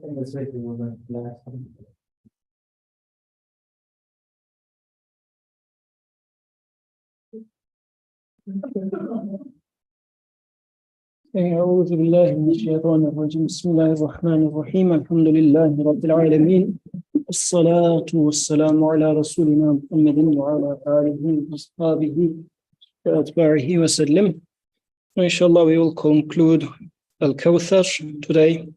think that's right. أعوذ بالله من الشيطان الرجيم بسم الله الرحمن الرحيم الحمد لله رب العالمين الصلاة والسلام على رسولنا محمد وعلى آله وأصحابه وأتباعه وسلم. Inshallah, we will conclude Al-Kawthar today.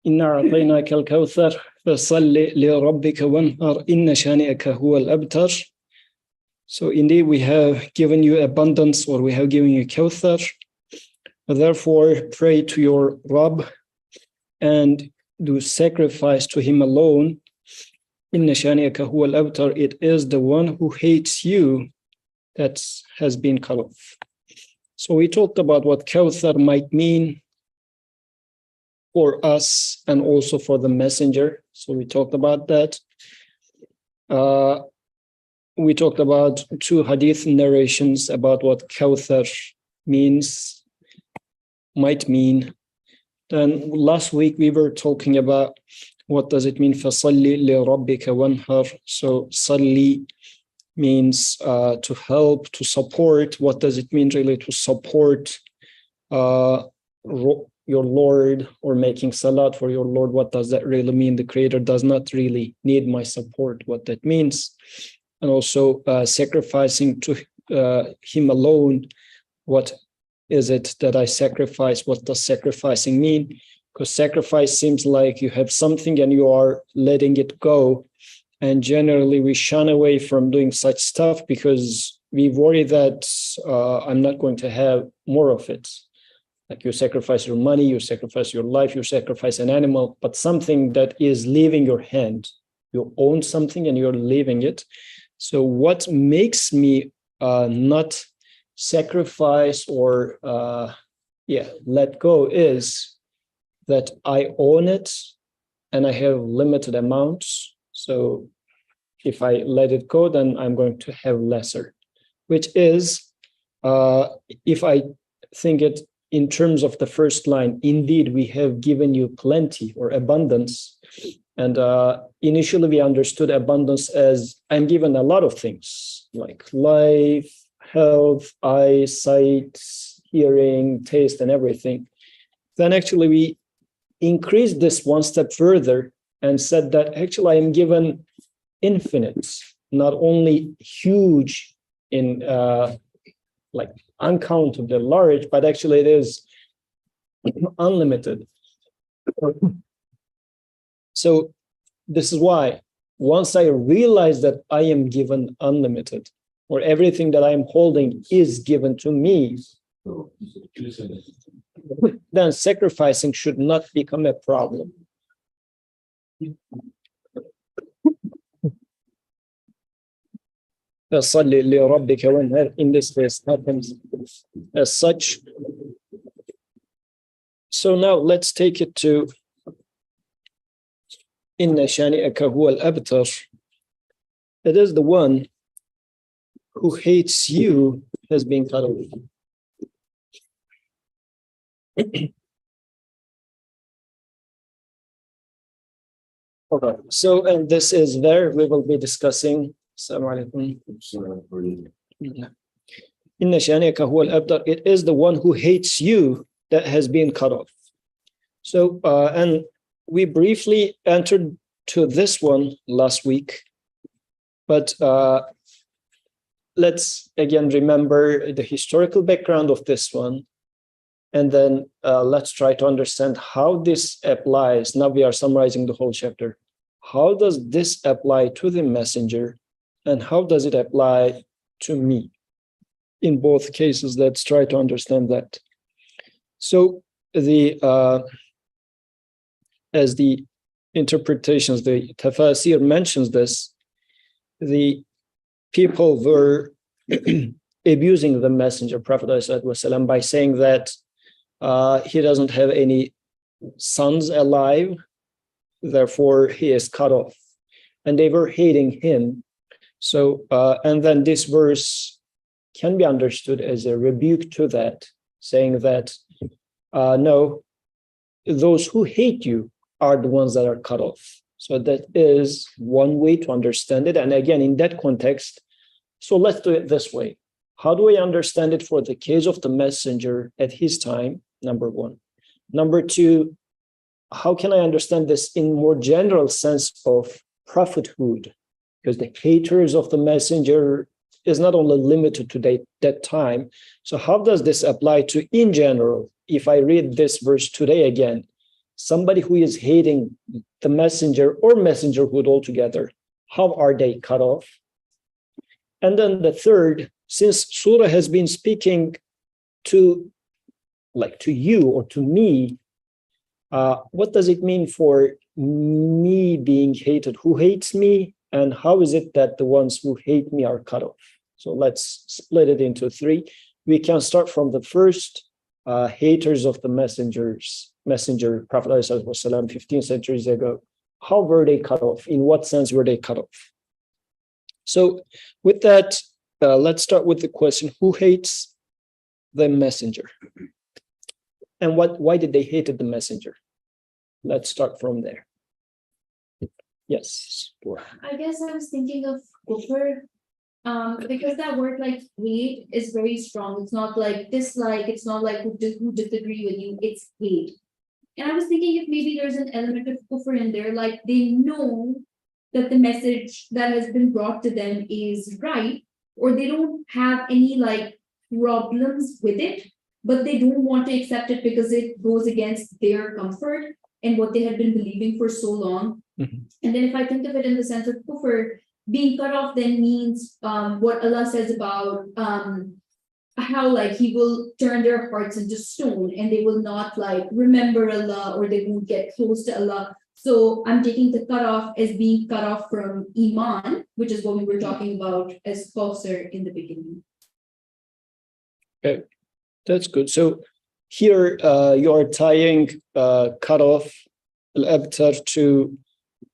إنا أعطيناك الكوثر فصل لربك وانهر إن شانئك هو الأبتر. So indeed we have given you abundance, or we have given you Kawthar. Therefore pray to your Rabb and do sacrifice to him alone. Inna shani'aka huwa al-abtar. It is the one who hates you that has been cut off. So we talked about what Kawthar might mean for us and also for the messenger. So we talked about that. We talked about two hadith narrations about what Kawthar might mean. Then last week we were talking about what does it mean فَصَلِّ لِرَبِّكَ وَانْهَرْ. So salli means to help, to support. What does it mean really to support your Lord, or making salat for your Lord? What does that really mean? The Creator does not really need my support, what that means. And also sacrificing to him alone. What is it that I sacrifice? What does sacrificing mean? Because sacrifice seems like you have something and you are letting it go. And generally we shun away from doing such stuff because we worry that I'm not going to have more of it. Like you sacrifice your money, you sacrifice your life, you sacrifice an animal, but something that is leaving your hand. You own something and you're leaving it. So what makes me not sacrifice or let go is that I own it and I have limited amounts. So if I let it go, then I'm going to have lesser, which is if I think it in terms of the first line, indeed we have given you plenty or abundance. And initially we understood abundance as I'm given a lot of things like life, health, eyesight, hearing, taste, and everything. Then actually we increased this one step further and said that actually I am given infinite, not only huge in like uncountably large, but actually it is unlimited. So this is why once I realize that I am given unlimited, or everything that I am holding is given to me, then sacrificing should not become a problem. In this case happens as such. So now let's take it to Inna shani'aka huwa al-abtar. It is the one who hates you has been cut off. Okay. So, and this is where we will be discussing. Assalamu alaikum. Inna shani'aka huwa al-abtar. It is the one who hates you that has been cut off. So, and we briefly entered to this one last week, but let's again remember the historical background of this one, and then let's try to understand how this applies. Now we are summarizing the whole chapter. How does this apply to the messenger, and how does it apply to me? In both cases, let's try to understand that. So the as the interpretations, the tafasir mentions this, the people were abusing the messenger, Prophet ﷺ, by saying that he doesn't have any sons alive, therefore he is cut off. And they were hating him. So, and then this verse can be understood as a rebuke to that, saying that, no, those who hate you are the ones that are cut off. So that is one way to understand it. And again, in that context, so let's do it this way. How do I understand it for the case of the messenger at his time? Number one. Number two, how can I understand this in more general sense of prophethood? Because the haters of the messenger is not only limited to that time. So how does this apply to in general? If I read this verse today again, somebody who is hating the messenger or messengerhood altogether, how are they cut off? And then the third, since Surah has been speaking to you or to me, what does it mean for me being hated? Who hates me? And how is it that the ones who hate me are cut off? So let's split it into three. We can start from the first, haters of the messenger, Prophet ﷺ, 15 centuries ago. How were they cut off? In what sense were they cut off? So with that, let's start with the question, who hates the messenger? And why did they hate the messenger? Let's start from there. Yes. I guess I was thinking of kufr, because that word like hate is very strong. It's not like dislike, it's not like who disagree with you, it's hate. And I was thinking if maybe there's an element of kufr in there, like they know that the message that has been brought to them is right, or they don't have any like problems with it, but they don't want to accept it because it goes against their comfort and what they had been believing for so long. Mm-hmm. And then if I think of it in the sense of kufr, being cut off then means what Allah says about how like he will turn their hearts into stone and they will not like remember Allah, or they won't get close to Allah. So I'm taking the cut off as being cut off from Iman, which is what we were talking about as Kawthar in the beginning. Okay, that's good. So here you are tying cut off al-abtar to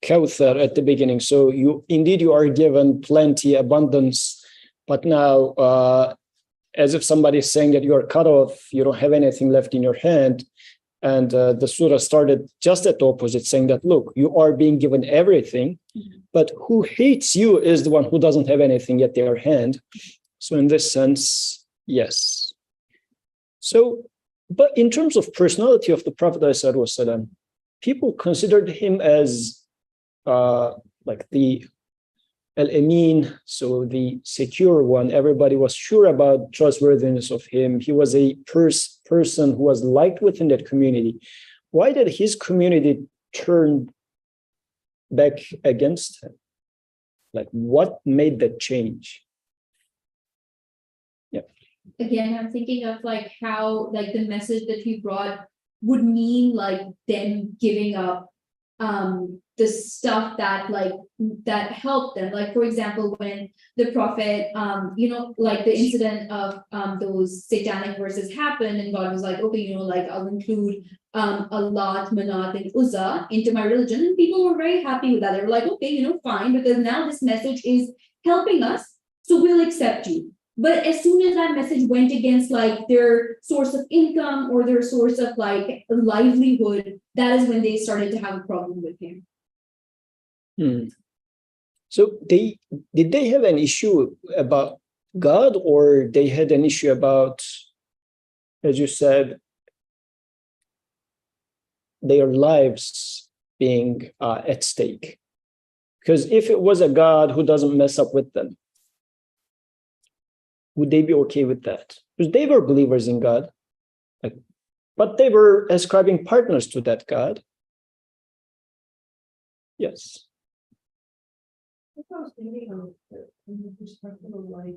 Kawthar at the beginning. So you are given plenty, abundance, but now as if somebody is saying that you are cut off, you don't have anything left in your hand. And the surah started just at the opposite, saying that, look, you are being given everything, but who hates you is the one who doesn't have anything at their hand. So in this sense, yes. So, but in terms of personality of the Prophet ﷺ, people considered him as like the Al-Amin, so the secure one. Everybody was sure about trustworthiness of him. He was a person who was liked within that community. Why did his community turn back against him? Like, what made that change? Yeah. Again, I'm thinking of like how like the message that he brought would mean like them giving up the stuff that like that helped them. Like for example, when the prophet like the incident of those satanic verses happened, and God was like, okay, like I'll include Allah, Manat, and Uzza into my religion, and people were very happy with that. They were like, okay, fine, because now this message is helping us, so we'll accept you. But as soon as that message went against like their source of income or their source of like livelihood, that is when they started to have a problem with him. So did they have an issue about God, or they had an issue about, as you said, their lives being at stake? Because if it was a God who doesn't mess up with them, would they be okay with that? Because they were believers in God, but they were ascribing partners to that God. Yes. I was thinking of from the perspective of like,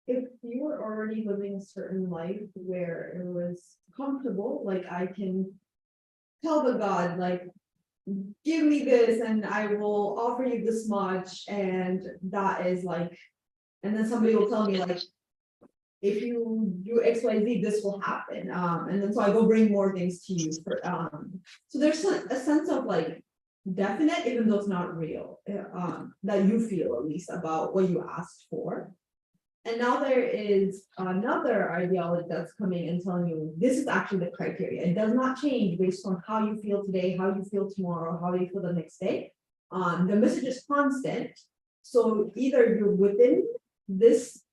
if you were already living a certain life where it was comfortable, like I can tell the God, like, give me this and I will offer you this much, and that is like, and then somebody will tell me like, if you do XYZ, this will happen. And then so I go bring more things to you for so there's a sense of like definite, even though it's not real, that you feel at least about what you asked for. And now there is another ideology that's coming and telling you, this is actually the criteria. It does not change based on how you feel today, how you feel tomorrow, how you feel the next day. The message is constant. So either you're within this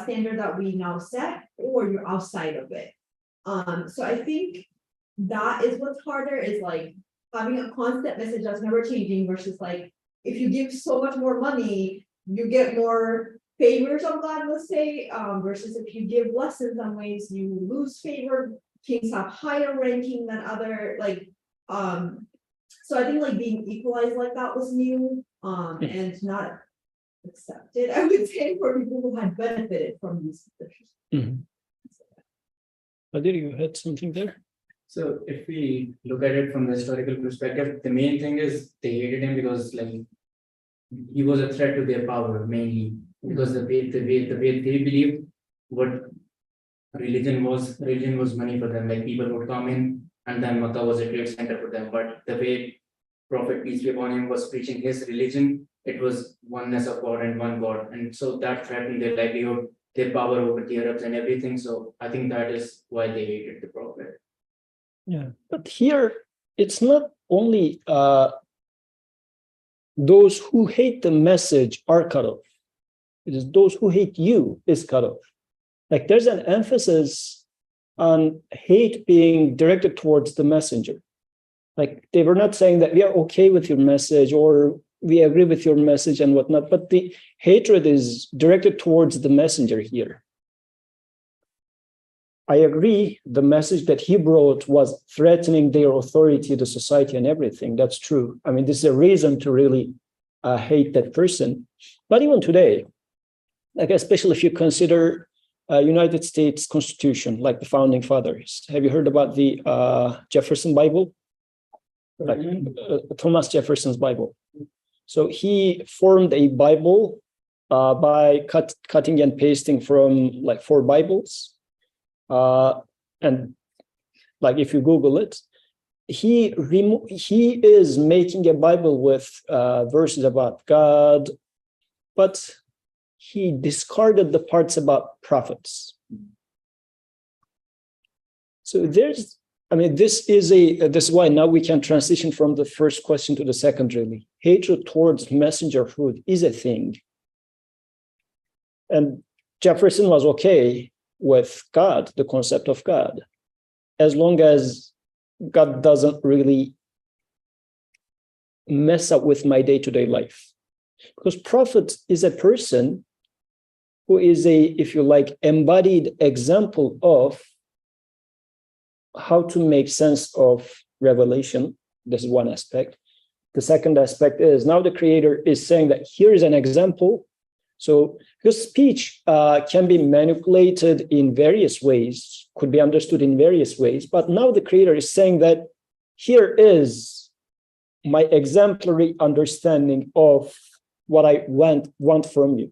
standard that we now set, or you're outside of it. So I think that is what's harder, is like having a constant message that's never changing versus like, if you give so much more money, you get more favors of God, let's say, versus if you give less in some ways, you lose favor. Kings have higher ranking than other, like, so I think like being equalized like that was new, and not accepted, I would say, for people who had benefited from these positions. Adil, you had something there? So if we look at it from the historical perspective, the main thing is they hated him because like he was a threat to their power mainly, because the way they believed what religion was money for them. Like people would come in and then Makkah was a trade center for them. But the way Prophet peace be upon him was preaching his religion, it was oneness of God and one God. And so that threatened their livelihood, their power over the Arabs and everything. So I think that is why they hated the Prophet. Yeah, but here it's not only those who hate the message are cut off. It is those who hate you is cut off. Like there's an emphasis on hate being directed towards the messenger. Like they were not saying that we are okay with your message or we agree with your message and whatnot, but the hatred is directed towards the messenger here. I agree, the message that he brought was threatening their authority, the society, and everything. That's true. I mean, this is a reason to really hate that person. But even today, like especially if you consider United States Constitution, like the founding fathers. Have you heard about the Jefferson Bible? Like Thomas Jefferson's Bible. So he formed a Bible by cutting and pasting from like 4 Bibles. And like if you Google it, he is making a Bible with verses about God, but he discarded the parts about prophets. So this is why now we can transition from the first question to the second, really. Hatred towards messengerhood is a thing. And Jefferson was okay with God, the concept of God, as long as God doesn't really mess up with my day-to-day life. Because prophet is a person who is a, if you like, embodied example of how to make sense of revelation. This is one aspect. The second aspect is now the creator is saying that here is an example. So because speech can be manipulated in various ways, could be understood in various ways, but now the creator is saying that here is my exemplary understanding of what I want from you.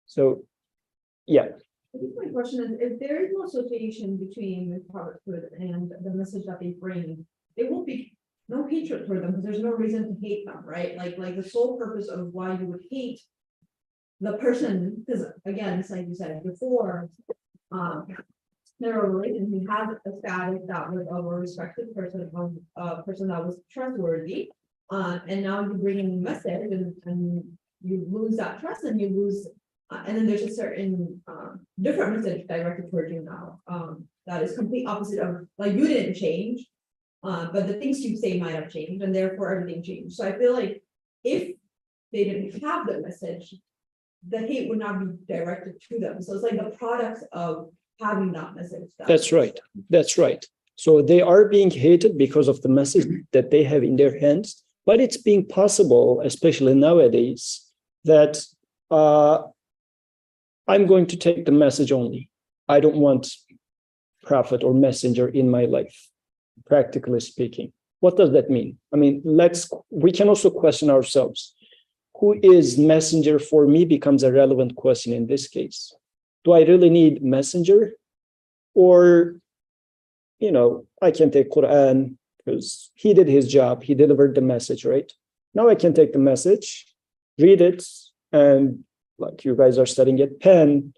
So, yeah. I think my question is, if there is no association between the prophethood and the message that they bring, there will be no hatred for them because there's no reason to hate them, right? Like the sole purpose of why you would hate the person, because again, it's like you said before, there were relations, we had a status that was of a respected person, a person that was trustworthy, and now you bring in a message and you lose that trust and you lose. And then there's a certain different message directed towards you now that is complete opposite of, like, you didn't change, but the things you say might have changed and therefore everything changed. So I feel like if they didn't have the message, the hate would not be directed to them. So it's like the product of having that message. That's right. That's right. So they are being hated because of the message that they have in their hands, but it's being possible, especially nowadays, that I'm going to take the message only. I don't want prophet or messenger in my life, practically speaking. What does that mean? I mean, we can also question ourselves. Who is messenger for me becomes a relevant question in this case. Do I really need messenger? Or, I can take Quran because he did his job. He delivered the message, right? Now I can take the message, read it, and like you guys are studying at Penn,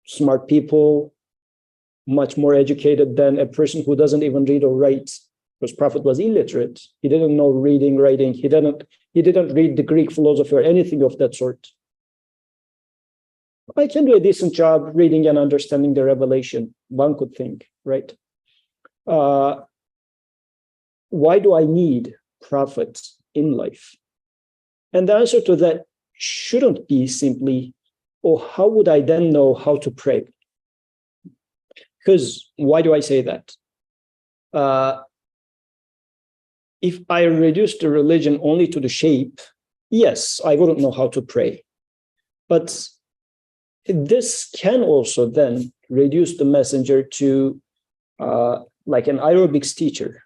smart people, much more educated than a person who doesn't even read or write, because Prophet was illiterate. He didn't know reading, writing. He didn't read the Greek philosophy or anything of that sort. I can do a decent job reading and understanding the revelation, one could think, right? Why do I need prophets in life? And the answer to that shouldn't be simply, oh, how would I then know how to pray? Because why do I say that? If I reduce the religion only to the shape, yes, I wouldn't know how to pray. But this can also then reduce the messenger to like an aerobics teacher.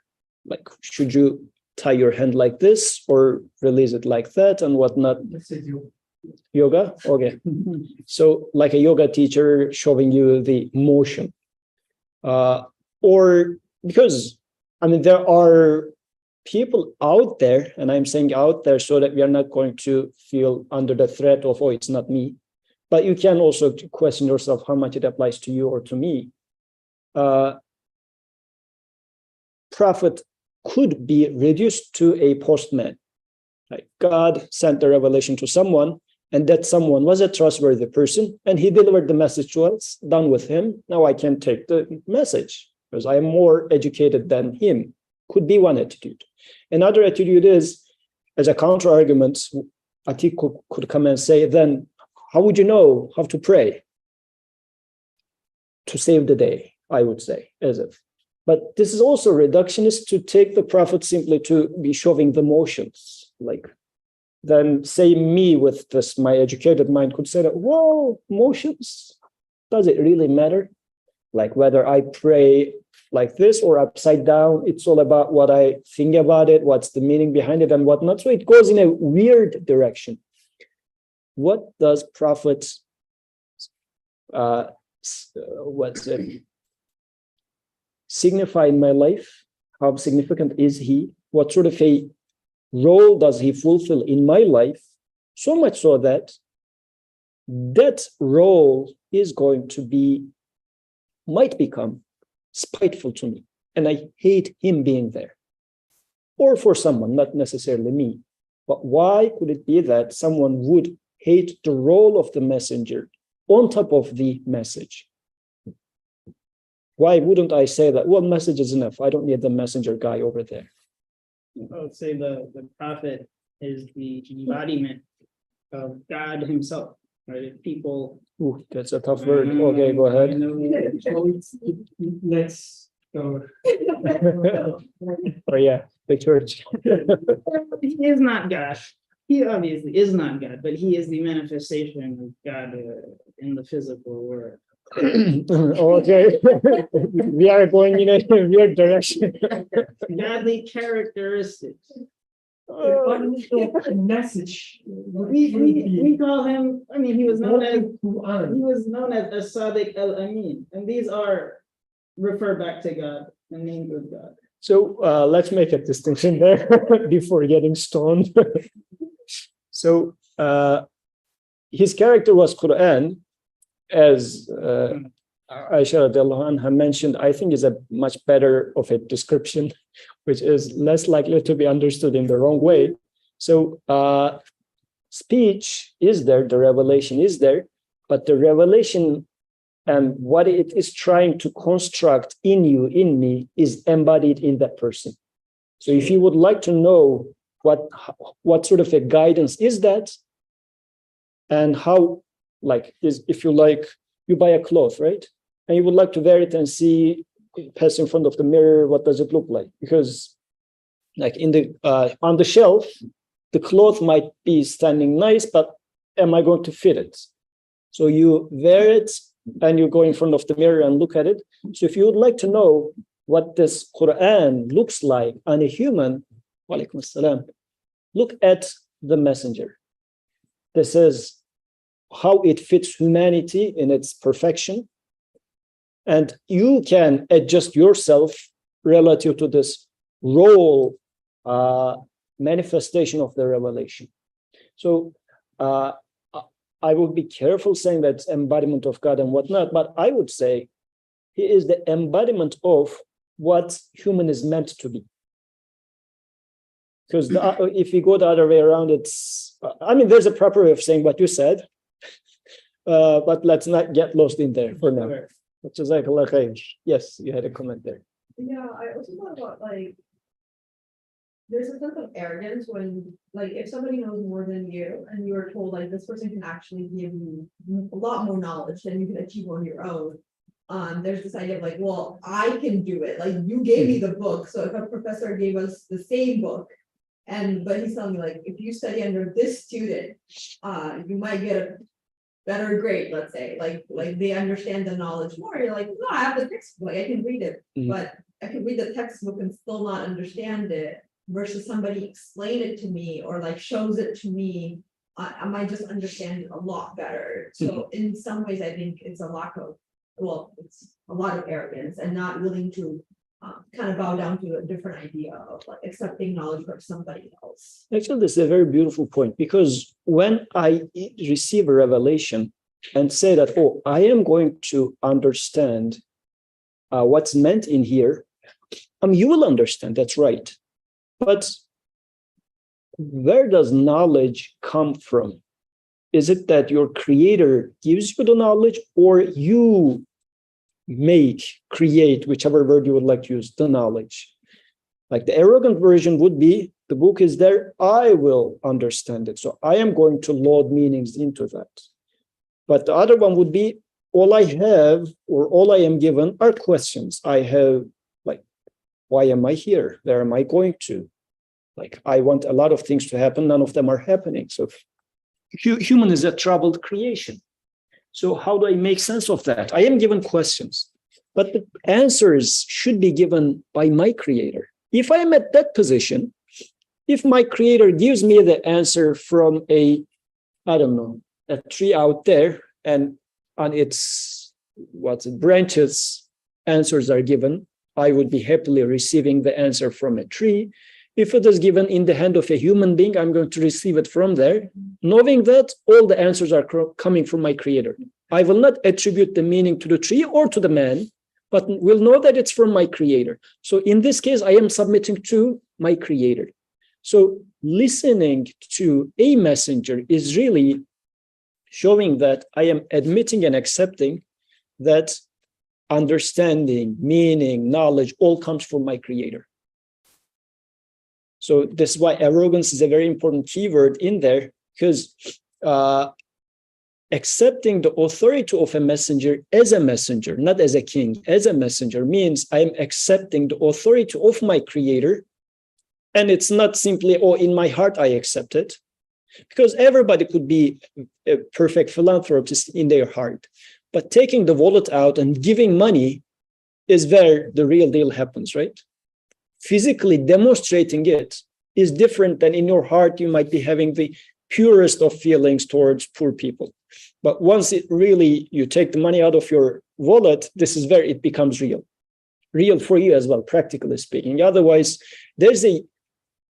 Like, should you tie your hand like this or release it like that and whatnot? Yoga? Okay. So like a yoga teacher showing you the motion. Or because, I mean, there are people out there, and I'm saying out there so that we are not going to feel under the threat of, oh, it's not me. But you can also question yourself how much it applies to you or to me. Prophet could be reduced to a postman. Like God sent the revelation to someone, and that someone was a trustworthy person, and he delivered the message to us, done with him. Now I can take the message because I am more educated than him. Could be one attitude. Another attitude is, as a counter argument, Atik could come and say, then how would you know how to pray? To save the day, I would say, as if. But this is also reductionist to take the prophet simply to be showing the motions. Like, then say me with this, my educated mind could say that, whoa, motions, does it really matter? Like whether I pray like this or upside down, it's all about what I think about it, what's the meaning behind it and whatnot. So it goes in a weird direction. What does prophet, signify in my life? How significant is he? What sort of a role does he fulfill in my life? So much so that that role is going to be, might become spiteful to me. And I hate him being there. Or for someone, not necessarily me. But why could it be that someone would hate the role of the messenger on top of the message? Why wouldn't I say that, well, message is enough. I don't need the messenger guy over there. I would say the prophet is the embodiment of God himself, right? People. Ooh, that's a tough word. Okay, go ahead. Let's go. Oh yeah, the church. He is not God. He obviously is not God, but he is the manifestation of God in the physical world. Okay, we are going in a weird direction. Godly characteristics. Message. We call him. I mean, he was known as As-Sadiq Al-Amin, and these are refer back to God and named with God. So let's make a distinction there before getting stoned. So his character was Quran, as Aisha radiallahu anha mentioned. I think is a much better of a description, which is less likely to be understood in the wrong way. So speech is there, the revelation is there, but the revelation and what it is trying to construct in you, in me, is embodied in that person. So if you would like to know what sort of a guidance is that, and how, like, is, if you like, you buy a cloth, right? And you would like to wear it and see, pass in front of the mirror, what does it look like? Because like in the on the shelf, the cloth might be standing nice, but am I going to fit it? So you wear it and you go in front of the mirror and look at it. So if you would like to know what this Quran looks like on a human, walaikum assalam, look at the messenger. This is how it fits humanity in its perfection. And you can adjust yourself relative to this role manifestation of the revelation. So I would be careful saying that's embodiment of God and whatnot, but I would say he is the embodiment of what human is meant to be. Because if you go the other way around, it's, I mean, there's a proper way of saying what you said, but let's not get lost in there for now. Which is like, yes, you had a comment there. Yeah, I also thought about like. There's a sense of arrogance when, like, if somebody knows more than you and you are told like this person can actually give you a lot more knowledge than you can achieve on your own. There's this idea of like, well, I can do it. Like you gave me the book. So if a professor gave us the same book, but he's telling me like, if you study under this student, you might get a better grade, let's say, like they understand the knowledge more. You're like, no, I have the textbook, like I can read it, but I can read the textbook and still not understand it. Versus somebody explain it to me or like shows it to me, I might just understand it a lot better. So in some ways, I think it's a lack of, well, it's a lot of arrogance and not willing to kind of bow down to a different idea of like accepting knowledge from somebody else. Actually, this is a very beautiful point, because when I receive a revelation and say that, oh, I am going to understand what's meant in here, you will understand, that's right. But where does knowledge come from? Is it that your creator gives you the knowledge, or you create, whichever word you would like to use, the knowledge? Like the arrogant version would be, the book is there, I will understand it. So I am going to load meanings into that. But the other one would be, all I have or all I am given are questions. I have, like, why am I here? Where am I going to? Like, I want a lot of things to happen. None of them are happening. So human is a troubled creation. So how do I make sense of that? I am given questions, but the answers should be given by my creator. If I am at that position, if my creator gives me the answer from a tree out there, and on its branches, answers are given, I would be happily receiving the answer from a tree. If it is given in the hand of a human being, I'm going to receive it from there, knowing that all the answers are coming from my creator. I will not attribute the meaning to the tree or to the man, but will know that it's from my creator. So in this case, I am submitting to my creator. So listening to a messenger is really showing that I am admitting and accepting that understanding, meaning, knowledge all comes from my creator. So this is why arrogance is a very important keyword in there, because accepting the authority of a messenger, not as a king, as a messenger, means I'm accepting the authority of my creator. And it's not simply, oh, in my heart, I accept it. Because everybody could be a perfect philanthropist in their heart. But taking the wallet out and giving money is where the real deal happens, right? Physically demonstrating it is different than in your heart. You might be having the purest of feelings towards poor people. But once you take the money out of your wallet, this is where it becomes real for you as well, practically speaking. Otherwise, there's a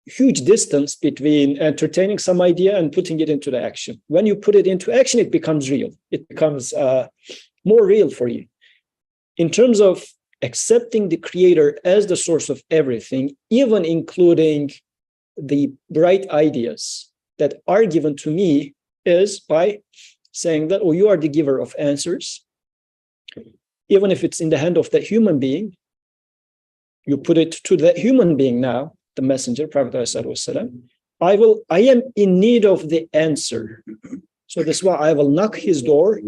huge distance between entertaining some idea and putting it into the action. When you put it into action, it becomes real. It becomes more real for you. In terms of accepting the creator as the source of everything, even including the bright ideas that are given to me, is by saying that, oh, you are the giver of answers. Even if it's in the hand of that human being, you put it to that human being now, the messenger, Prophet ﷺ, I am in need of the answer. So this is why I will knock his door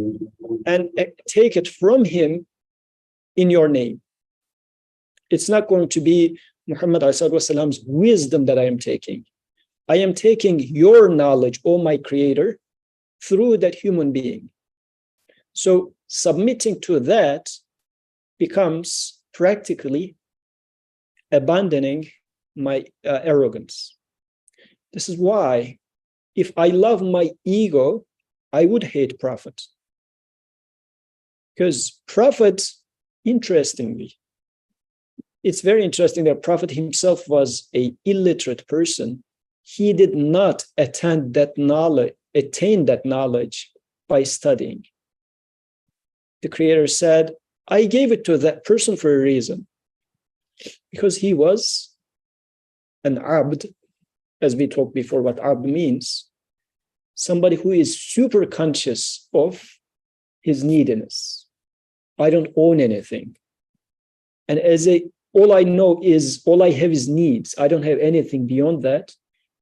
and take it from him in your name. It's not going to be Muhammad ﷺ's wisdom that I am taking. I am taking your knowledge, O my creator, through that human being. So submitting to that becomes practically abandoning my arrogance. This is why if I love my ego, I would hate Prophet. Because Prophet, interestingly, it's very interesting that Prophet himself was an illiterate person. He did not attain that knowledge by studying. The Creator said, I gave it to that person for a reason, because he was an abd, as we talked before what abd means, somebody who is super conscious of his neediness. I don't own anything. And all I have is needs. I don't have anything beyond that.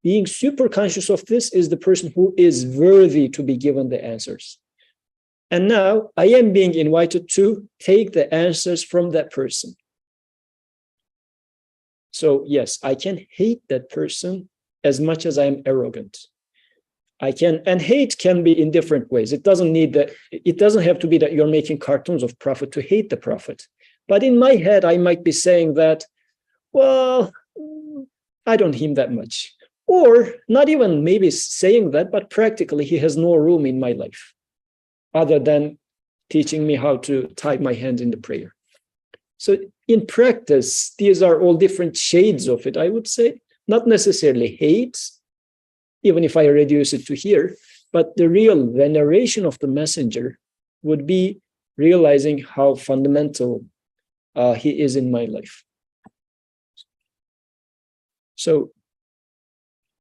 Being super conscious of this is the person who is worthy to be given the answers. And now I am being invited to take the answers from that person. So yes, I can hate that person as much as I am arrogant. I can, and hate can be in different ways. It doesn't have to be that you're making cartoons of Prophet to hate the Prophet. But in my head, I might be saying that, well, I don't him that much. Or not even maybe saying that, but practically he has no room in my life other than teaching me how to tie my hand in the prayer. So in practice, these are all different shades of it, I would say. Not necessarily hate, even if I reduce it to here, but the real veneration of the messenger would be realizing how fundamental he is in my life. So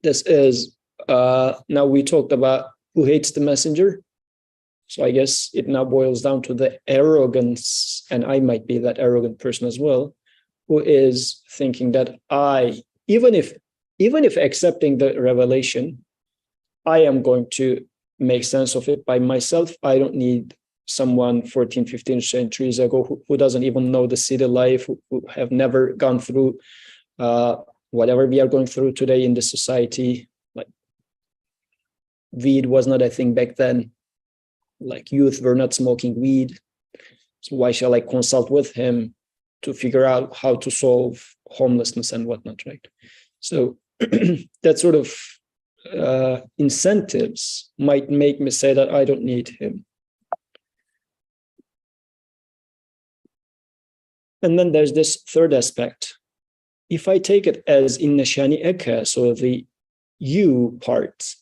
this is, now we talked about who hates the messenger. So I guess it now boils down to the arrogance, and I might be that arrogant person as well, who is thinking that even if accepting the revelation, I am going to make sense of it by myself. I don't need someone 14, 15 centuries ago who doesn't even know the city life, who have never gone through whatever we are going through today in the society. Like weed was not a thing back then. Like youth were not smoking weed. So why shall I consult with him to figure out how to solve homelessness and whatnot, right? So that sort of incentives might make me say that I don't need him. And then there's this third aspect. If I take it as in Nashani Eka, so the you part,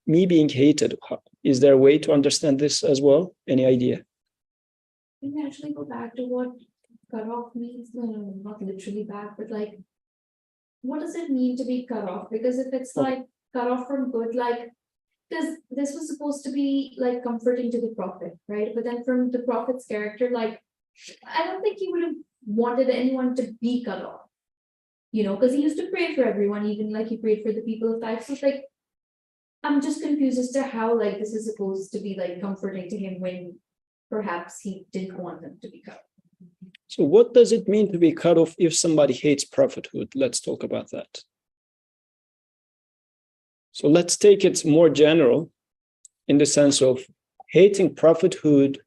me being hated, is there a way to understand this as well? Any idea? We can actually go back to what cut off means. No, not literally back, but like, what does it mean to be cut off? Because if it's like cut off from good, like, because this was supposed to be like comforting to the prophet, right? But then from the prophet's character, like, I don't think he would have wanted anyone to be cut off, because he used to pray for everyone, even like he prayed for the people of Taif. So it's like, I'm just confused as to how like this is supposed to be like comforting to him when perhaps he didn't want them to be cut off. So what does it mean to be cut off if somebody hates prophethood? Let's talk about that. So let's take it more general in the sense of hating prophethood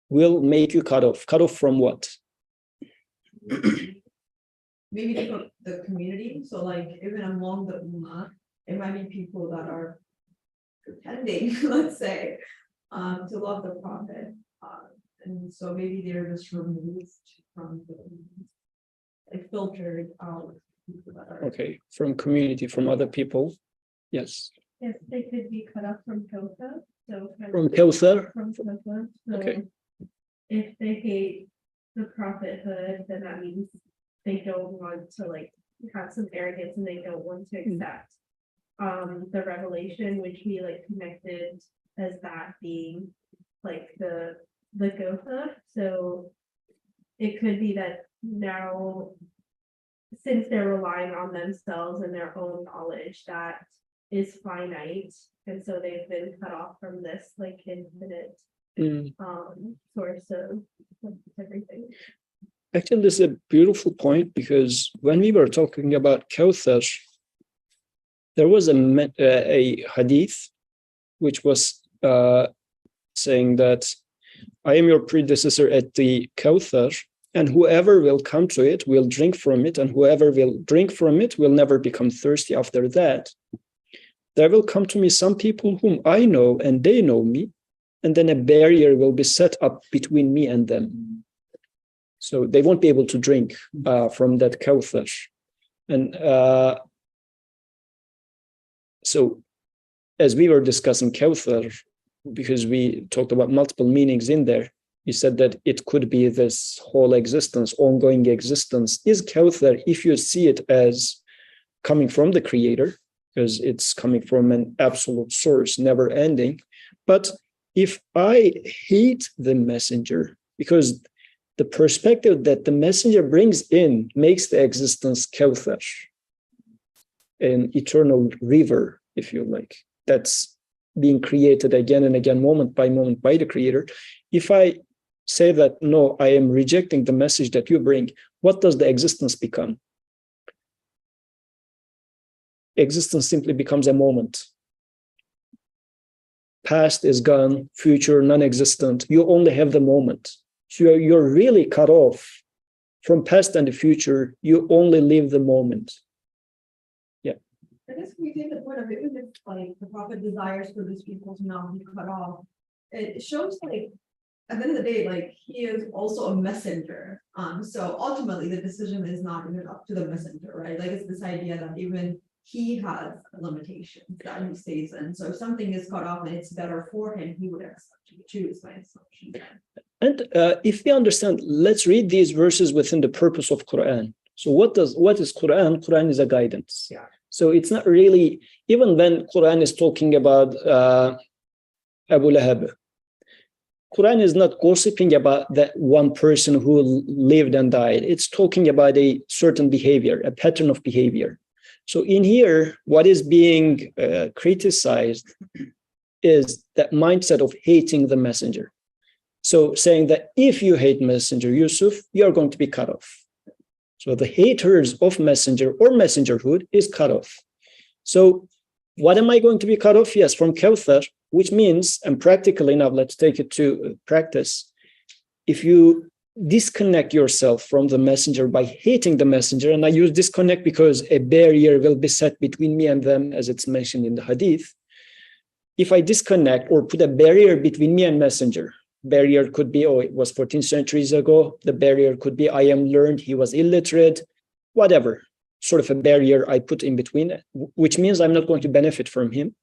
will make you cut off. Cut off from what? Maybe the community. So like even among the Ummah, it might be people that are pretending, let's say, to love the prophet. And so maybe they're just removed from like filtered out. Okay, from community, from other people. Yes. Yes, they could be cut off from Kawthar. So From Kawthar? From Kawthar. So Okay. if they hate the prophethood, then that means they don't want to like have some arrogance and they don't want to accept the revelation, which we like connected as that being like the Gotha. So it could be that now, since they're relying on themselves and their own knowledge that is finite, and so they've been cut off from this like infinite source of everything. Actually, this is a beautiful point, because when we were talking about Kawthar, there was a hadith which was saying that I am your predecessor at the Kawthar, and whoever will come to it will drink from it, and whoever will drink from it will never become thirsty after that. There will come to me some people whom I know and they know me, and then a barrier will be set up between me and them. So they won't be able to drink from that Kawthar. And as we were discussing Kawthar, because we talked about multiple meanings in there, you said that it could be this whole existence, ongoing existence. Is Kawthar, if you see it as coming from the creator, because it's coming from an absolute source, never ending. But if I hate the messenger, because the perspective that the messenger brings in makes the existence Kawthar, an eternal river, if you like, that's being created again and again, moment by the creator. If I say that, no, I am rejecting the message that you bring, what does the existence become? Existence simply becomes a moment. Past is gone, future non-existent. You only have the moment. So you're really cut off from past and the future. You only live the moment. Yeah. I guess we take the point of it, even if like the prophet desires for these people to not be cut off, it shows like at the end of the day, like he is also a messenger. So ultimately the decision is not even up to the messenger, right? Like it's this idea that even he has limitations that he stays in. So if something is cut off and it's better for him, he would accept to choose my assumption. And if we understand, let's read these verses within the purpose of Quran. So what is Quran? Quran is a guidance. Yeah. So it's not really, even when Quran is talking about Abu Lahab, Quran is not gossiping about that one person who lived and died. It's talking about a certain behavior, a pattern of behavior. So in here, what is being criticized is that mindset of hating the messenger. So saying that if you hate Messenger Yusuf, you're going to be cut off. So the haters of messenger or messengerhood is cut off. So what am I going to be cut off? Yes, from Kawthar, which means, and practically now, let's take it to practice. If you disconnect yourself from the messenger by hating the messenger, and I use disconnect because a barrier will be set between me and them, as it's mentioned in the hadith. If I disconnect or put a barrier between me and messenger, barrier could be, oh, it was 14 centuries ago. The barrier could be, I am learned, he was illiterate, whatever sort of a barrier I put in between, which means I'm not going to benefit from him.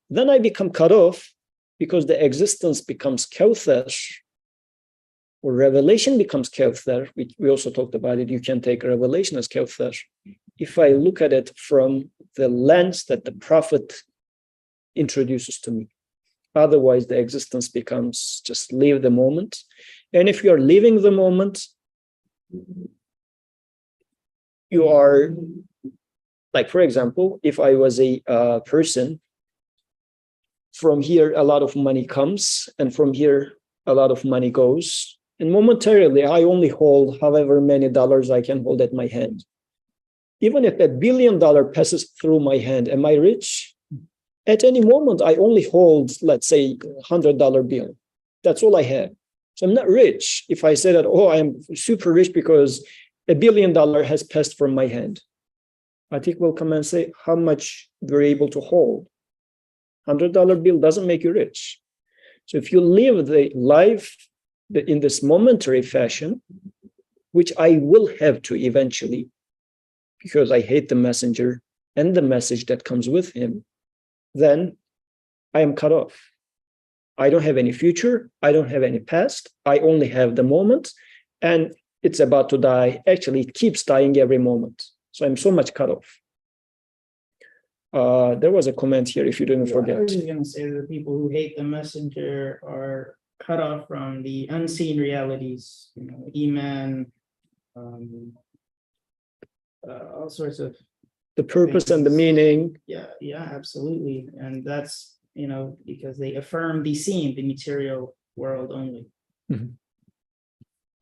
Then I become cut off because the existence becomes Kawthar, or revelation becomes Kawthar. We also talked about it. You can take revelation as Kawthar. If I look at it from the lens that the prophet introduces to me. Otherwise, the existence becomes just live the moment. And if you're living the moment, you are, like, for example, if I was a person, from here, a lot of money comes, and from here, a lot of money goes. And momentarily, I only hold however many dollars I can hold at my hand. Even if $1 billion passes through my hand, am I rich? At any moment, I only hold, let's say, $100 bill. That's all I have. So I'm not rich if I say that, oh, I'm super rich because $1 billion has passed from my hand. I think we'll come and say how much we're able to hold. $100 bill doesn't make you rich. So if you live the life in this momentary fashion, which I will have to eventually, because I hate the messenger and the message that comes with him, then I am cut off. I don't have any future. I don't have any past. I only have the moment, and it's about to die. Actually, it keeps dying every moment. So I'm so much cut off. There was a comment here, if you didn't forget. I was just going to say that people who hate the messenger are cut off from the unseen realities, Iman, all sorts of The purpose and the meaning. Yeah, absolutely. And that's, because they affirm the seen, the material world only. Mm-hmm.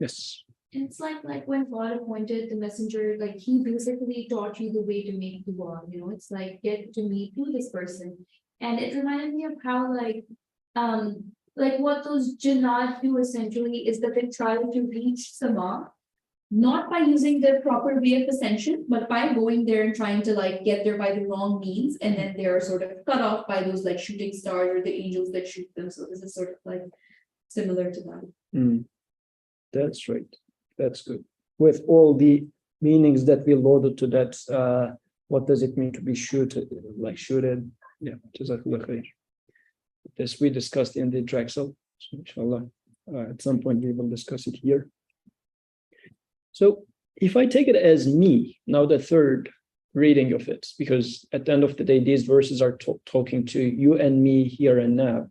Yes. It's like when God appointed the messenger, like he basically taught you the way to make dua, it's like get to meet this person. And it reminded me of how like what those jinnat do essentially is that they try to reach Sama, not by using the proper way of ascension, but by going there and trying to like get there by the wrong means, and then they're sort of cut off by those like shooting stars or the angels that shoot them. So this is sort of like similar to that. That's right. That's good. With all the meanings that we loaded to that, what does it mean to be shooted? Yeah, Jazakallah khair. This we discussed in the Drexel. So inshallah, at some point we will discuss it here. So if I take it as me, now the third reading of it, because at the end of the day, these verses are talking to you and me here and now.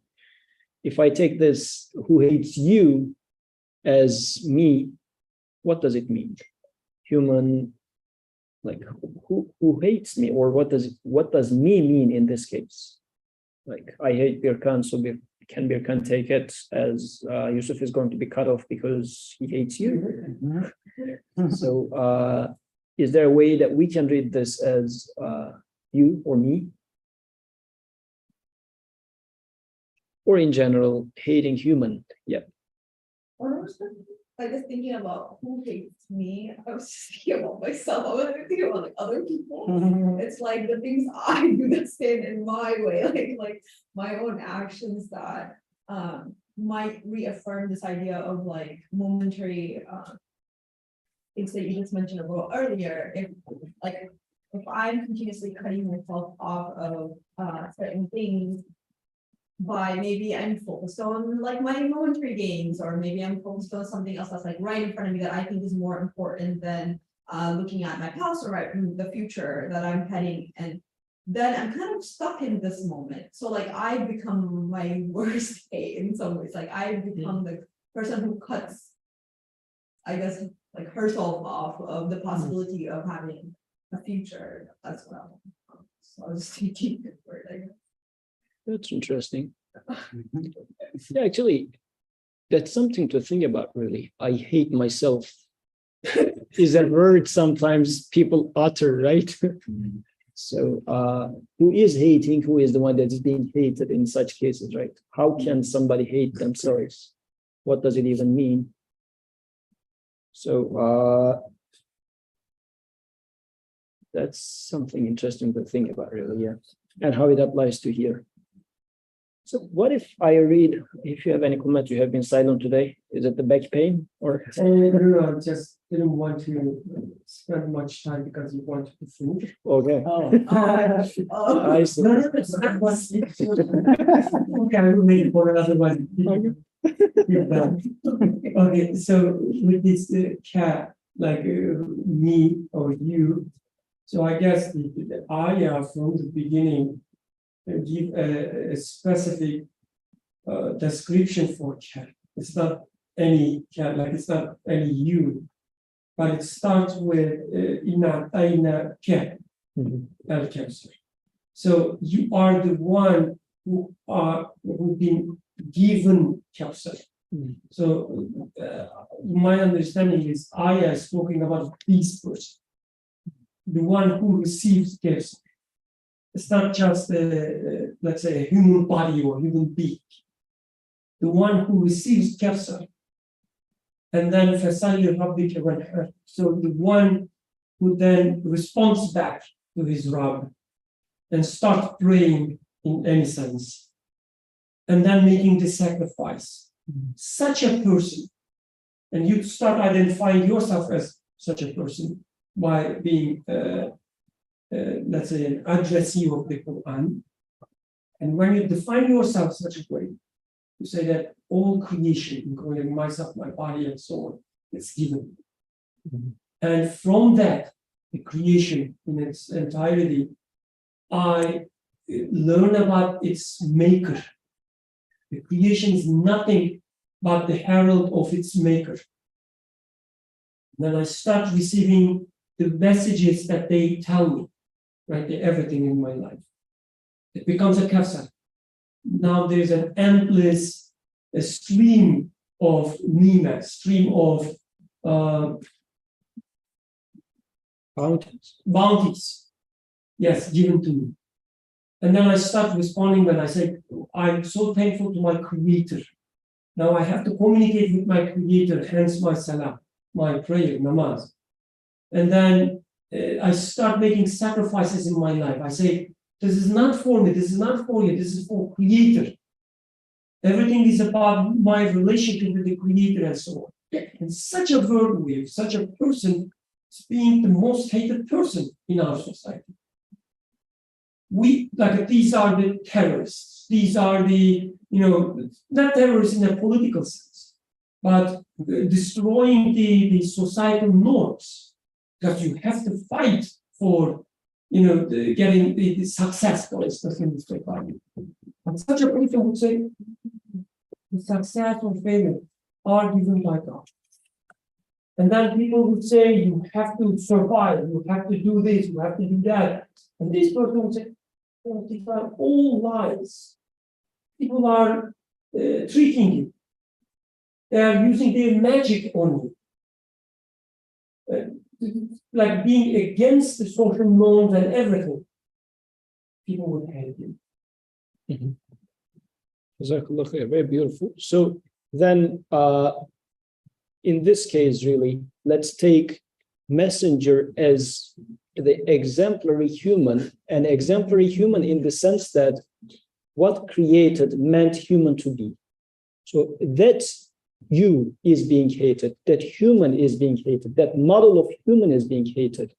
If I take this, who hates you, as me, what does it mean? Human, like who hates me, or what does me mean in this case? Like I hate Birkan, so can Birkan take it as Yusuf is going to be cut off because he hates you? So is there a way that we can read this as you or me? Or in general, hating human? Yeah. I was thinking about who hates me. I was just thinking about myself. I wasn't thinking about like other people. It's like the things I do that stand in my way, like my own actions that might reaffirm this idea of like momentary things that you just mentioned a little earlier. If I'm continuously cutting myself off of certain things, by maybe I'm focused on like my momentary gains, or maybe I'm focused on something else that's like right in front of me that I think is more important than looking at my past or the future that I'm heading, and then I'm kind of stuck in this moment. So like I become my worst hate in some ways. Like I become the person who cuts, I guess, like herself off of the possibility of having a future as well. So I was thinking the word, I guess. That's interesting. Yeah, actually, that's something to think about, really. I hate myself is a word sometimes people utter, right? So who is hating? Who is the one that is being hated in such cases, right? How can somebody hate themselves? What does it even mean? So that's something interesting to think about, really, yeah. And how it applies to here. So what if I read, if you have any comments, you have been silent today. Is it the back pain or? No, just didn't want to spend much time because you wanted to finish. Okay. I see. No, it's not what it's. Okay, I will make it for another one. Okay, so with this cat, like me or you, so I guess the ayah from the beginning give a specific description for cat. It's not any cat, like it's not any you, but it starts with ina aina cat al Kawthar. So you are the one who've been given Kawthar. So my understanding is ayah is talking about this person, the one who receives Kawthar. It's not just, let's say, a human body or human being. The one who receives Kawthar, and then Fasali Rabbika wanhar. So the one who then responds back to his Rabb and starts praying in any sense, and then making the sacrifice. Such a person, and you start identifying yourself as such a person by being let's say, an addressee of the Quran. And when you define yourself such a way, you say that all creation, including myself, my body, and so on, is given. And from that, the creation in its entirety, I learn about its maker. The creation is nothing but the herald of its maker. Then I start receiving the messages that they tell me. Right, everything in my life. It becomes a Kawthar. Now there's an endless stream of nima, stream of bounties. Yes, given to me. And then I start responding when I say, I'm so thankful to my creator. Now I have to communicate with my creator, hence my salah, my prayer, namaz. And then I start making sacrifices in my life. I say, this is not for me, this is not for you, this is for creator. Everything is about my relationship with the creator and so on. And such a worldview, such a person is being the most hated person in our society. these are the terrorists. These are the, not terrorists in a political sense, but destroying the societal norms, because you have to fight for, getting the success, for instance, in this economy. And such a person would say, the success or failure are given by God. And then people would say, you have to survive, you have to do this, you have to do that. And this person would say, these are all lies. People are tricking you. They are using their magic on you. Like being against the social norms and everything. People would hate you. Jazakallah khair, very beautiful. So then, in this case, really, let's take messenger as the exemplary human, an exemplary human in the sense that what created meant human to be. So that you is being hated, that human is being hated, that model of human is being hated.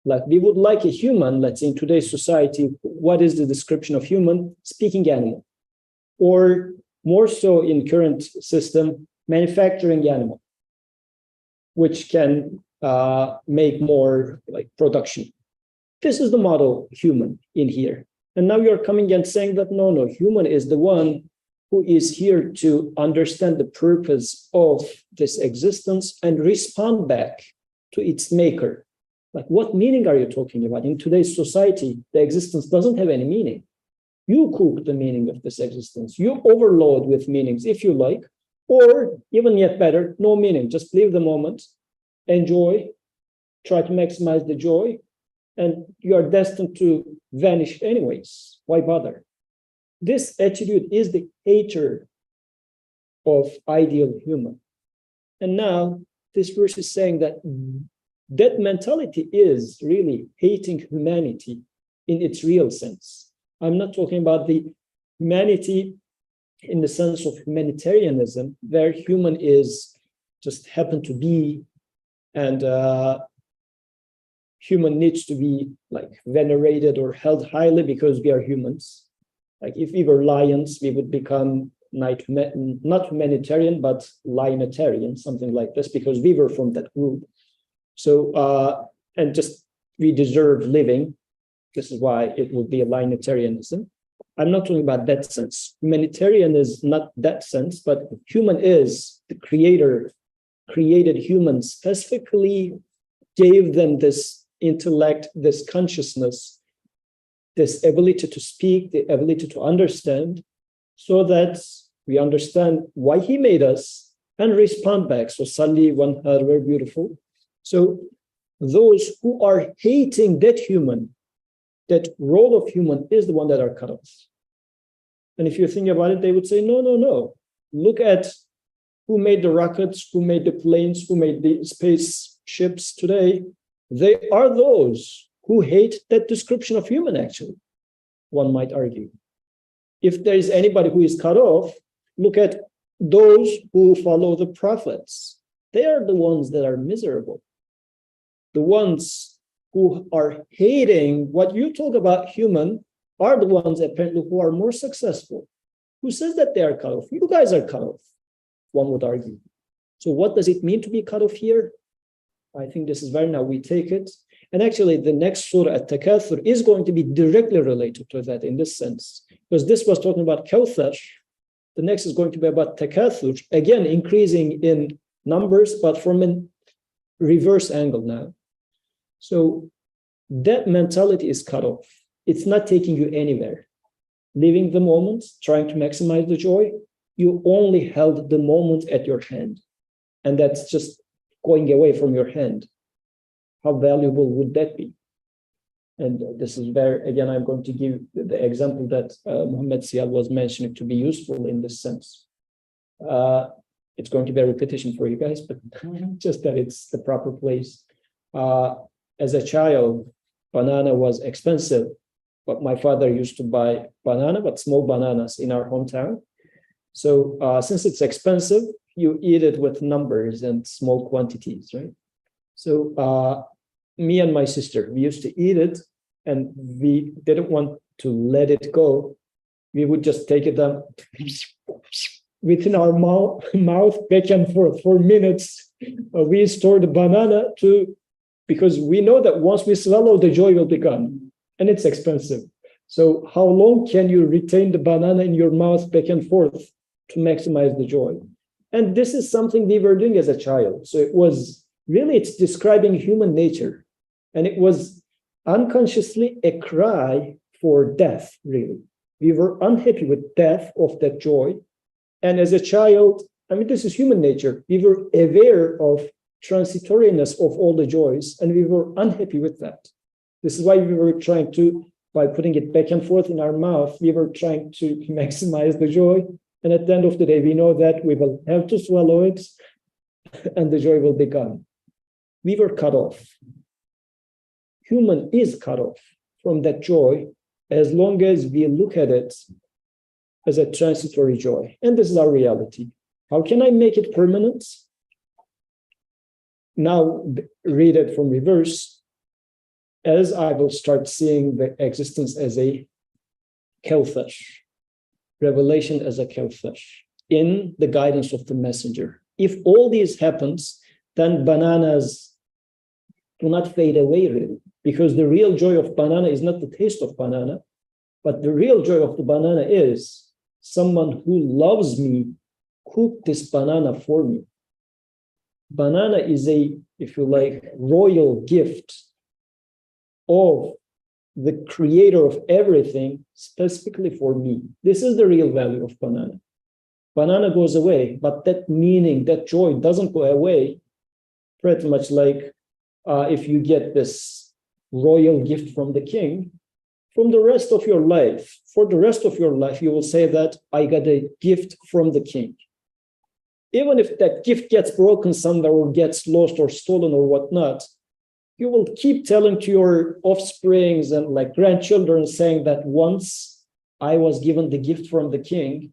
Like we would like a human, let's say in today's society, what is the description of human? Speaking animal. Or more so in current system, manufacturing animal, which can make more like production. This is the model human in here. And now you're coming and saying that no, human is the one who is here to understand the purpose of this existence and respond back to its maker. Like, what meaning are you talking about? In today's society, the existence doesn't have any meaning. You cook the meaning of this existence. You overload with meanings if you like, or even yet better, no meaning. Just live the moment, enjoy, try to maximize the joy, and you are destined to vanish anyways. Why bother? This attitude is the hater of ideal human. And now this verse is saying that that mentality is really hating humanity in its real sense. I'm not talking about the humanity in the sense of humanitarianism, where human is just happen to be, and human needs to be like venerated or held highly because we are humans. Like if we were lions, we would become not humanitarian, but lionitarian, something like this, because we were from that group. So, and just we deserve living. This is why it would be a lionitarianism. I'm not talking about that sense. Humanitarian is not that sense, but human is the creator, created humans, specifically gave them this intellect, this consciousness, this ability to speak, the ability to understand, so that we understand why he made us and respond back. So Salli, one had very beautiful. So those who are hating that human, that role of human is the one that are cut off. And if you think about it, they would say, no. Look at who made the rockets, who made the planes, who made the spaceships today. They are those who hate that description of human, actually, one might argue. If there is anybody who is cut off, look at those who follow the prophets. They are the ones that are miserable. The ones who are hating what you talk about human are the ones apparently who are more successful. Who says that they are cut off? You guys are cut off, one would argue. So what does it mean to be cut off here? I think this is where now we take it. And actually the next surah, At-Takathur, is going to be directly related to that in this sense. Because this was talking about Kawthar. The next is going to be about Takathur, again increasing in numbers, but from a reverse angle now. So that mentality is cut off. It's not taking you anywhere. Living the moment, trying to maximize the joy, you only held the moment at your hand. And that's just going away from your hand. How valuable would that be? And this is where, again, I'm going to give the example that Muhammad Sial was mentioning to be useful in this sense. It's going to be a repetition for you guys, but just that it's the proper place. As a child, banana was expensive, but my father used to buy banana, but small bananas in our hometown. So since it's expensive, you eat it with numbers and small quantities, right? So me and my sister, we used to eat it, and we didn't want to let it go, we would just take it down within our mouth back and forth for minutes. We store the banana because we know that once we swallow, the joy will be gone, and it's expensive. So how long can you retain the banana in your mouth back and forth to maximize the joy? And this is something we were doing as a child. So it's describing human nature. And it was unconsciously a cry for death, really. We were unhappy with death of that joy. And as a child, this is human nature. We were aware of transitoriness of all the joys, and we were unhappy with that. This is why we were trying to, by putting it back and forth in our mouth, we were trying to maximize the joy. And at the end of the day, we know that we will have to swallow it and the joy will be gone. We were cut off. Human is cut off from that joy as long as we look at it as a transitory joy. And this is our reality. How can I make it permanent? Now read it from reverse, as I will start seeing the existence as a Kawthar, revelation as a Kawthar, in the guidance of the messenger. If all these happens, then bananas do not fade away, really, because the real joy of banana is not the taste of banana, but the real joy of the banana is someone who loves me cooked this banana for me. Banana is a, if you like, royal gift of the creator of everything, specifically for me. This is the real value of banana. Banana goes away, but that meaning, that joy doesn't go away. Pretty much like if you get this royal gift from the king, from the rest of your life, for the rest of your life, you will say that I got a gift from the king. Even if that gift gets broken somewhere or gets lost or stolen or whatnot, you will keep telling to your offsprings and like grandchildren saying that once I was given the gift from the king,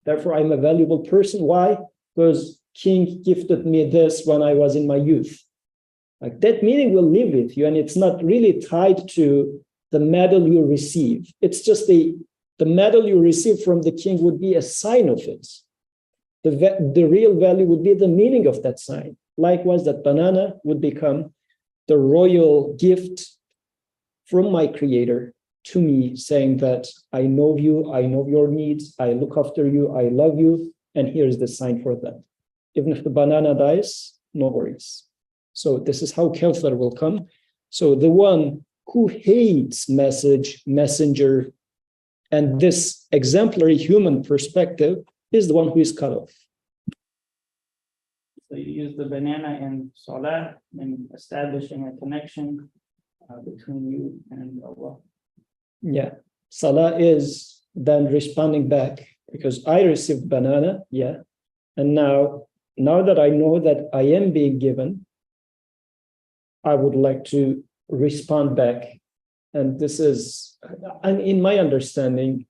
therefore I'm a valuable person. Why? Because king gifted me this when I was in my youth. Like that meaning will live with you, and it's not really tied to the medal you receive. It's just the medal you receive from the king would be a sign of it. The real value would be the meaning of that sign. Likewise, that banana would become the royal gift from my creator to me, saying that I know you, I know your needs, I look after you, I love you, and here's the sign for that. Even if the banana dies, no worries. So this is how Kawthar will come. So the one who hates messenger, and this exemplary human perspective is the one who is cut off. So you use the banana in Salah in establishing a connection between you and Allah. Yeah, Salah is then responding back because I received banana, yeah. And now that I know that I am being given, I would like to respond back. And this is, and in my understanding,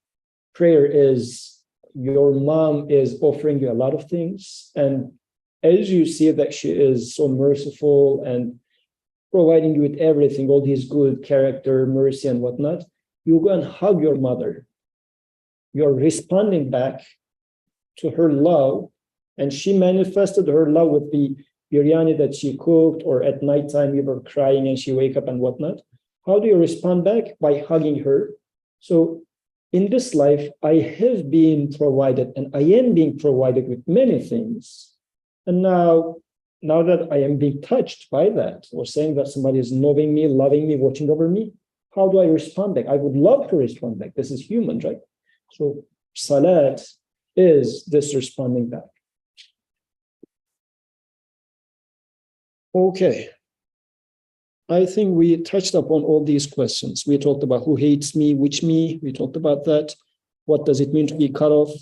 prayer is your mom is offering you a lot of things. And as you see that she is so merciful and providing you with everything, all these good character, mercy and whatnot, you go and hug your mother. You're responding back to her love. And she manifested her love with the biryani that she cooked, or at nighttime you were crying and she wake up and whatnot. How do you respond back? By hugging her. So in this life, I have been provided and I am being provided with many things. And now that I am being touched by that, or saying that somebody is knowing me, loving me, watching over me, how do I respond back? I would love to respond back. This is human, right? So salat is this responding back. Okay. I think we touched upon all these questions. We talked about who hates me, which me. We talked about that. What does it mean to be cut off?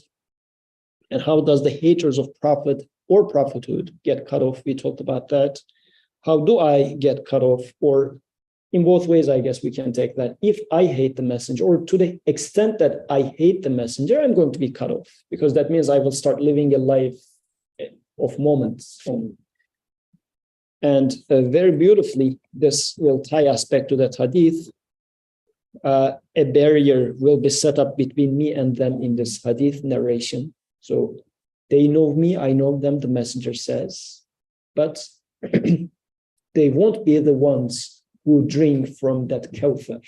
And how does the haters of prophet or prophethood get cut off? We talked about that. How do I get cut off? Or in both ways, I guess we can take that. If I hate the messenger, or to the extent that I hate the messenger, I'm going to be cut off, because that means I will start living a life of moments only. And very beautifully, this will tie us back to that hadith. a barrier will be set up between me and them in this hadith narration. So they know me, I know them, the messenger says, but they won't be the ones who drink from that Kawthar.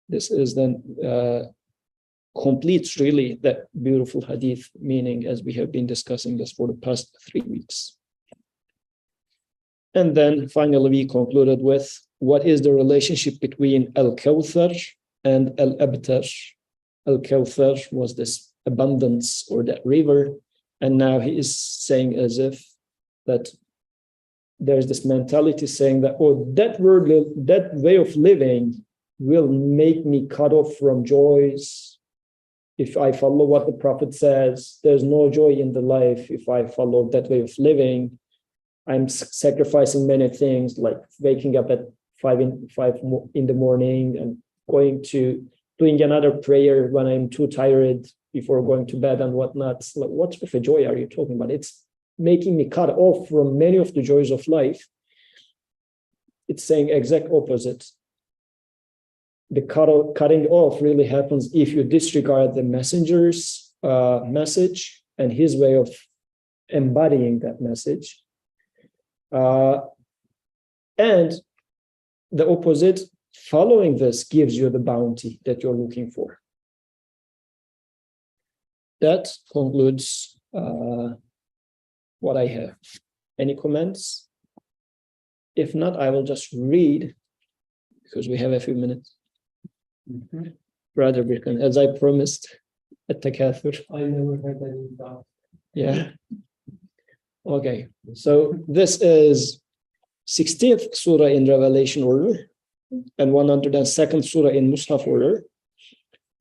This is then completes really that beautiful hadith meaning, as we have been discussing this for the past 3 weeks. And then finally we concluded with what is the relationship between Al-Kawthar and Al-Abtar. Al-Kawthar was this abundance or that river, and now he is saying as if that there's this mentality saying that, oh, that way of living will make me cut off from joys. If I follow what the Prophet says, there's no joy in the life if I follow that way of living. I'm sacrificing many things, like waking up at 5 in the morning and doing another prayer when I'm too tired before going to bed and whatnot. Like, what sort of a joy are you talking about? It's making me cut off from many of the joys of life. It's saying exact opposite. The cutting off really happens if you disregard the messenger's message and his way of embodying that message. And the opposite, following this gives you the bounty that you're looking for. That concludes what I have. Any comments? If not, I will just read, because we have a few minutes. Brother Birkan, as I promised at Takathur. I never had any doubt. Yeah. Okay, so this is 16th surah in Revelation order and 102nd surah in Mus'haf order.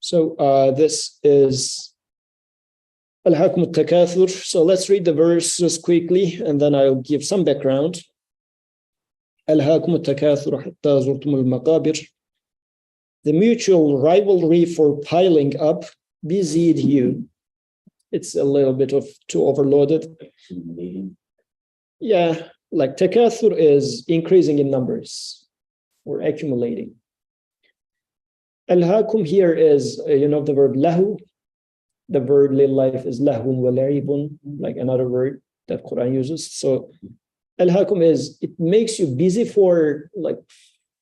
So this is Al-Hakum al-Takathur. So let's read the verses quickly and then I'll give some background. Al-Hakum al-Takathur hatta zurtum al-maqabir. The mutual rivalry for piling up busied you. It's a little bit of too overloaded. Yeah, like takathur is increasing in numbers or accumulating. Al-hakum here is, the word lahu. The word lil life is lahun wa la'ibun, like another word that Quran uses. So al-hakum is, it makes you busy for like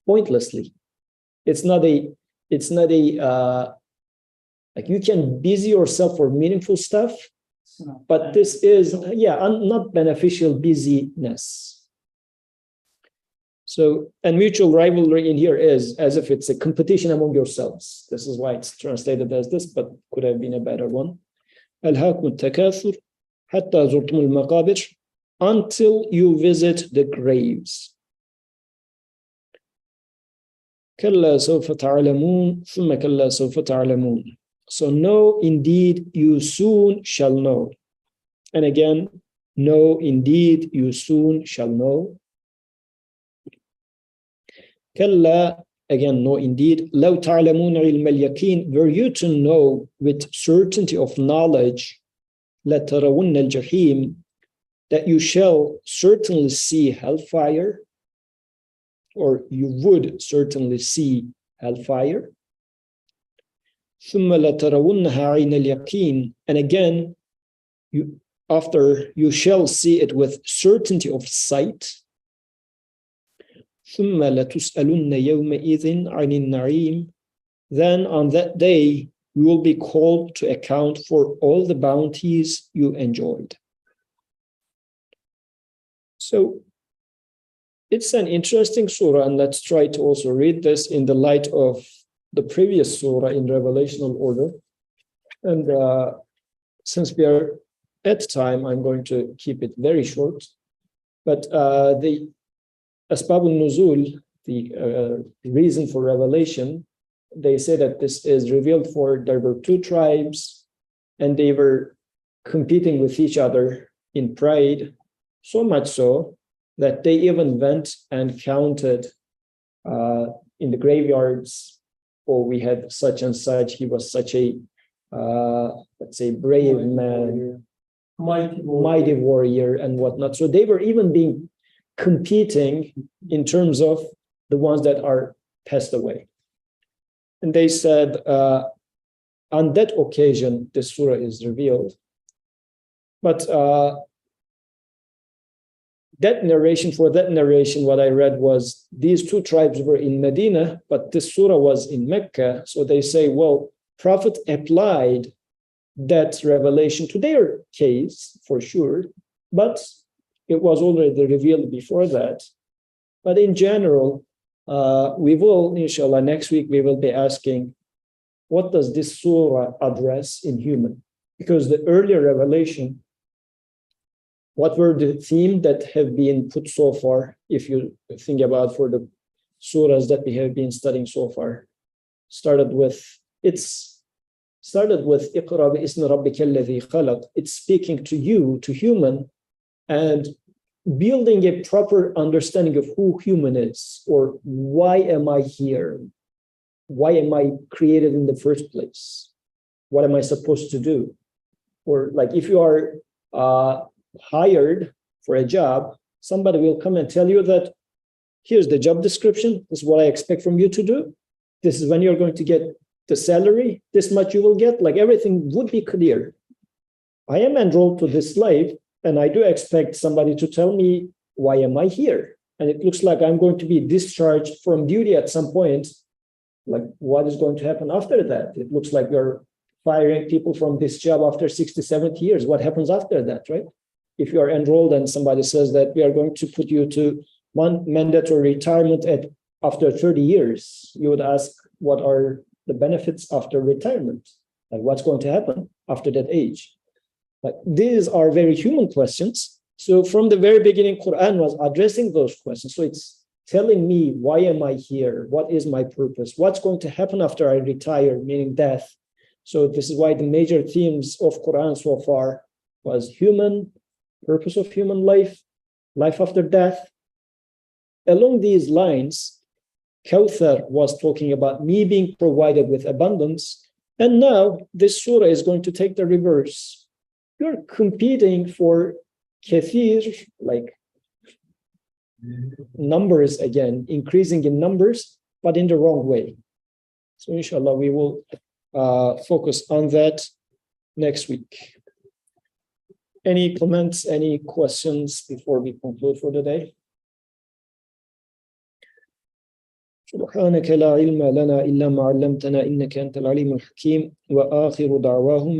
pointlessly. It's not a like you can busy yourself for meaningful stuff, but this is, not beneficial busyness. So, and mutual rivalry in here is as if it's a competition among yourselves. This is why it's translated as this, but could have been a better one. Al-hakum al-takathur hatta zurtum al-maqabir, until you visit the graves. كلا سوف تعلمون ثم كلا سوف تعلمون. So no, indeed, you soon shall know. And again, no, indeed, you soon shall know. كلا, again, no, indeed. لو تعلمون علم اليقين, were you to know with certainty of knowledge, لترون الجحيم, that you shall certainly see hellfire, or you would certainly see hellfire. ثم لترونها عين اليقين, and again, after you shall see it with certainty of sight. ثم لتسألن يومئذ عن النعيم, then on that day you will be called to account for all the bounties you enjoyed. So it's an interesting surah, and let's try to also read this in the light of the previous surah in revelational order. And since we are at time, I'm going to keep it very short. But the Asbab al-Nuzul, the reason for revelation, they say that this is revealed for there were two tribes, and they were competing with each other in pride, so much so that they even went and counted in the graveyards. Oh, we had such and such, he was such a, let's say, brave man, mighty warrior and whatnot. So they were even competing in terms of the ones that are passed away. And they said, on that occasion, the surah is revealed. But that narration, what I read was these two tribes were in Medina, but this surah was in Mecca. So they say, well, Prophet applied that revelation to their case for sure, but it was already revealed before that. But in general, we will, inshallah, next week, we will be asking, what does this surah address in human? Because the earlier revelation, what were the themes that have been put so far, if you think about for the surahs that we have been studying so far? Started with Iqra bi-ismi rabbika alladhi khalaq. It's speaking to you, to human, and building a proper understanding of who human is, or why am I here? Why am I created in the first place? What am I supposed to do? Or like if you are hired for a job, somebody will come and tell you that here's the job description, this is what I expect from you to do. This is when you're going to get the salary, this much you will get, like everything would be clear. I am enrolled to this life, and I do expect somebody to tell me, why am I here? And it looks like I'm going to be discharged from duty at some point. Like, what is going to happen after that? It looks like you're firing people from this job after 60, 70 years. What happens after that, right? If you are enrolled and somebody says that we are going to put you to mandatory retirement after 30 years, you would ask, what are the benefits after retirement? Like, what's going to happen after that age? Like, these are very human questions. So from the very beginning, Quran was addressing those questions. So it's telling me, why am I here? What is my purpose? What's going to happen after I retire, meaning death? So this is why the major themes of Quran so far was human, purpose of human life, life after death. Along these lines, Kawthar was talking about me being provided with abundance. And now this surah is going to take the reverse. You're competing for kathir, like numbers again, increasing in numbers, but in the wrong way. So inshallah, we will focus on that next week. Any comments, any questions before we conclude for the day? سبحانك لا علم لنا إلا ما علمتنا إنك أنت العليم الحكيم وآخر دعواهم